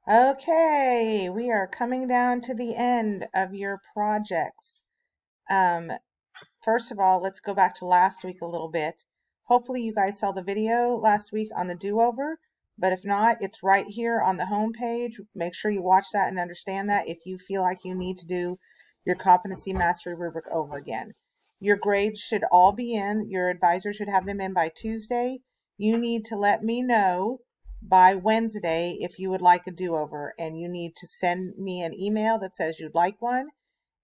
Okay, we are coming down to the end of your projects. Um, First of all, let's go back to last week a little bit. Hopefully you guys saw the video last week on the do-over, but if not, it's right here on the home page. Make sure you watch that and understand that if you feel like you need to do your competency mastery rubric over again. Your grades should all be in. Your advisor should have them in by Tuesday. You need to let me know by Wednesday if you would like a do-over, and you need to send me an email that says you'd like one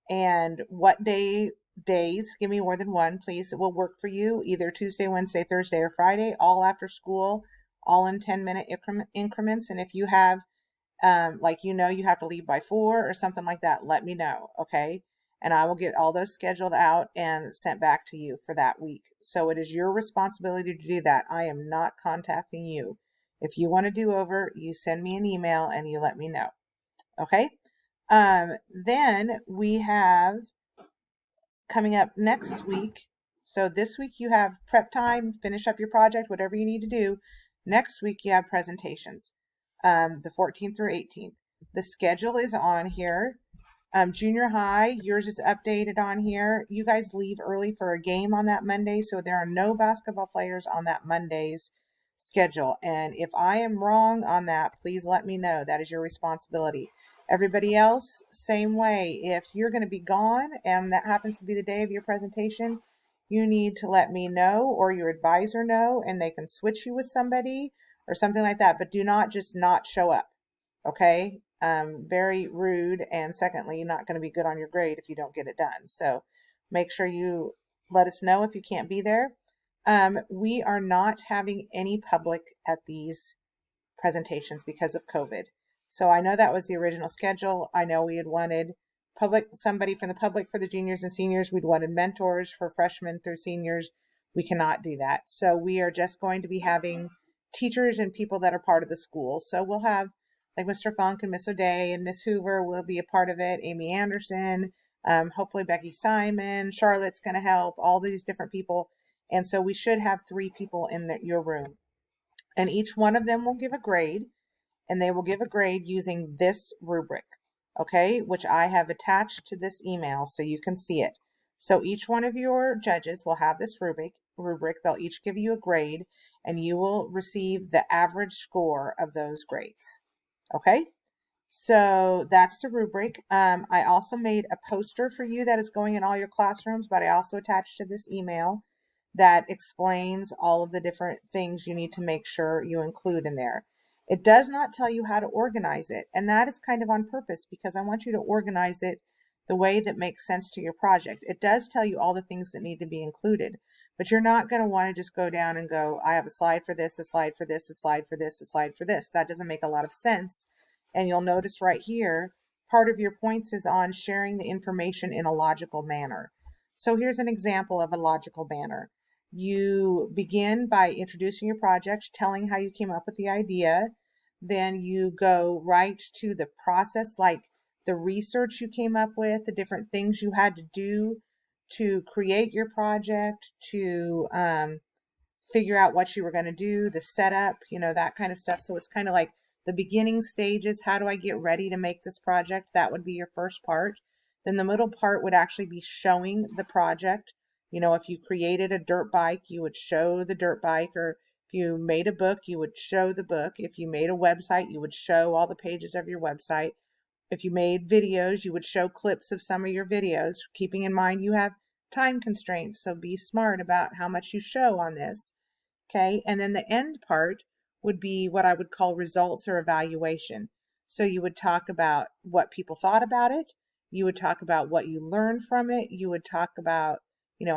and what days, give me more than one, please, it will work for you, either Tuesday, Wednesday, Thursday, or Friday, all after school, all in 10-minute increments. And if you have, like, you have to leave by 4 or something like that, let me know, okay? And I will get all those scheduled out and sent back to you for that week. So it is your responsibility to do that. I am not contacting you. If you want to do over, you send me an email and you let me know, okay? Then we have coming up next week. So this week you have prep time, finish up your project, whatever you need to do. Next week you have presentations, the 14th through 18th. The schedule is on here. Junior high, yours is updated on here. You guys leave early for a game on that Monday, so there are no basketball players on that Monday's schedule. And if I am wrong on that, please let me know. That is your responsibility. Everybody else, same way. If you're going to be gone and that happens to be the day of your presentation, you need to let me know or your advisor know, and they can switch you with somebody or something like that. But do not just not show up. Okay? Very rude. And secondly, not going to be good on your grade if you don't get it done. So make sure you let us know if you can't be there. We are not having any public at these presentations because of COVID. So I know that was the original schedule. I know we had wanted somebody from the public for the juniors and seniors. We'd wanted mentors for freshmen through seniors. We cannot do that. So we are just going to be having teachers and people that are part of the school. So we'll have like Mr. Funk and Miss O'Day and Miss Hoover will be a part of it. Amy Anderson, hopefully Becky Simon, Charlotte's going to help, all these different people. And so we should have 3 people in your room. And each one of them will give a grade, and they will give a grade using this rubric, okay, which I have attached to this email so you can see it. So each one of your judges will have this rubric. They'll each give you a grade, and you will receive the average score of those grades, okay? So that's the rubric. I also made a poster for you that is going in all your classrooms, but I also attached to this email that explains all of the different things you need to make sure you include in there. It does not tell you how to organize it, and that is kind of on purpose because I want you to organize it the way that makes sense to your project. It does tell you all the things that need to be included, but you're not going to want to just go down and go, I have a slide for this, a slide for this, a slide for this, a slide for this. That doesn't make a lot of sense. And you'll notice right here, part of your points is on sharing the information in a logical manner. So here's an example of a logical manner. You begin by introducing your project, telling how you came up with the idea. Then you go right to the process, like the research you came up with, the different things you had to do to create your project, to figure out what you were going to do, the setup, that kind of stuff. So it's kind of like the beginning stages. How do I get ready to make this project? That would be your first part. Then the middle part would actually be showing the project. If you created a dirt bike, you would show the dirt bike, or if you made a book, you would show the book. If you made a website, you would show all the pages of your website. If you made videos, you would show clips of some of your videos, keeping in mind you have time constraints. So be smart about how much you show on this. Okay, and then the end part would be what I would call results or evaluation. So you would talk about what people thought about it. You would talk about what you learned from it. You would talk about,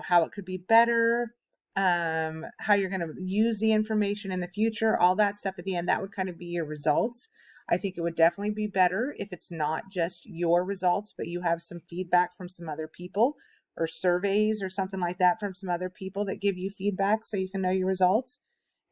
how it could be better, how you're going to use the information in the future, all that stuff at the end. That would kind of be your results. I think it would definitely be better if it's not just your results, but you have some feedback from some other people or surveys or something like that from some other people that give you feedback so you can know your results,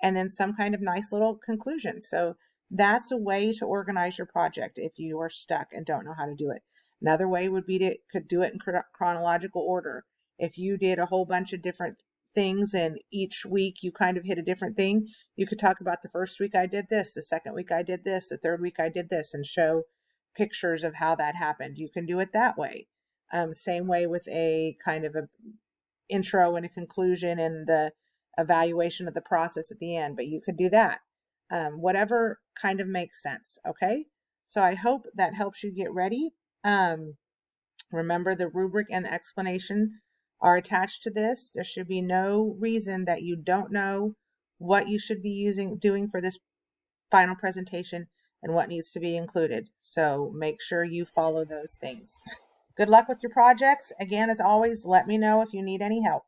and then some kind of nice little conclusion. So that's a way to organize your project if you are stuck and don't know how to do it. Another way would be could do it in chronological order. If you did a whole bunch of different things, and each week you kind of hit a different thing. You could talk about the first week I did this, the second week I did this, the third week I did this, and show pictures of how that happened. You can do it that way. Same way with a kind of a intro and a conclusion and the evaluation of the process at the end, but you could do that. Whatever kind of makes sense. Okay. So I hope that helps you get ready. Remember, the rubric and the explanation are attached to this. There should be no reason that you don't know what you should be doing for this final presentation and what needs to be included. So make sure you follow those things. Good luck with your projects. Again, as always, let me know if you need any help.